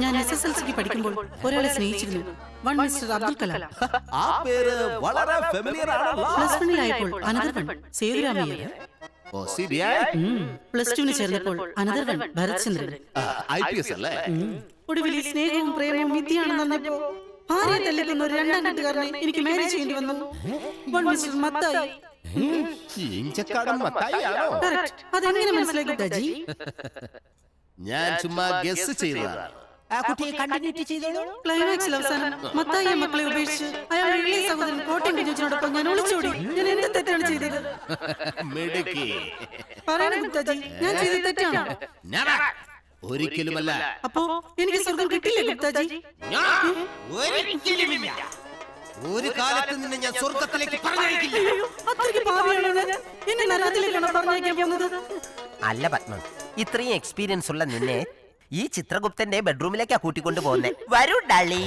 ഞാൻ SSLCക്ക് പഠിക്കുമ്പോൾ ഒരാളെ സ്നേഹിച്ചിരുന്നു. One mister Abdul Kalam. ആ പേര് വളരെ ഫെമിലിയർ ആണല്ലോ. പ്ലസ് വണ്ണിലായപ്പോൾ അനദർ വൺ സേതുരാമയ്യ. ഓ CBI പ്ലസ് ടുവിന് ചേർന്നപ്പോൾ another one Bharath Chandran. IPS അല്ലേ? ഒടുവിൽ ഈ സ്നേഹവും പ്രേമവും മിഥ്യയാണെന്നറിഞ്ഞപ്പോ ഭാര്യയെ തല്ലിക്കുന്ന ഒരു രണ്ടാം കെട്ടുകാരനെ എനിക്ക് മാരേജ് ചെയ്യേണ്ടി വന്നു. One mister Mathai. ഇഞ്ചക്കാടൻ മത്തായിയാണോ? കറക്റ്റ്. അതെങ്ങനെ മനസ്സിലാക്കി ഗജി? ഞാൻ ചുമ്മാ ഗസ് ചെയ്തതാണ്. ആ കുട്ടിയെ കണ്ടിന്യൂ ചെയ്തോളൂ. ക്ലൈമാക്സിൽ അവസാനം മത്തായിയെ മക്കളെ ഉപേക്ഷിച്ച് അയാളുടെ ഇളയ സഹോദരൻ കോട്ടയം കുഞ്ഞിനോടൊപ്പം ഞാൻ ഒളിച്ചോടി. ഞാൻ എന്ത് തെറ്റാണ് ചെയ്തത്? മിടുക്കി. പറയണ ഗുപ്താജി, ഞാൻ ചെയ്തത് തെറ്റാണോ? ഒരിക്കലുമല്ല. അപ്പോ എനിക്ക് സ്വർഗം കിട്ടില്ലേ ഗുപ്താജി? ഒരിക്കലുമില്ല. ഒരു കാലത്ത് നിന്നെ ഞാൻ സ്വർഗത്തിലേക്ക് പറഞ്ഞയക്കില്ല. അത്രയ്ക്ക് പാപിയാണോ ഞാൻ? എന്നെ നരകത്തിലേക്കാണോ പറഞ്ഞയക്കാൻ പോകുന്നത്? അല്ല പത്മ, ഇത്രയും എക്സ്പീരിയൻസ് ഉള്ള നിന്നെ ഈ ചിത്രഗുപ്തന്റെ ബെഡ്റൂമിലേക്കാ കൂട്ടിക്കൊണ്ടു പോകുന്നേ. വരൂ ഡാളി.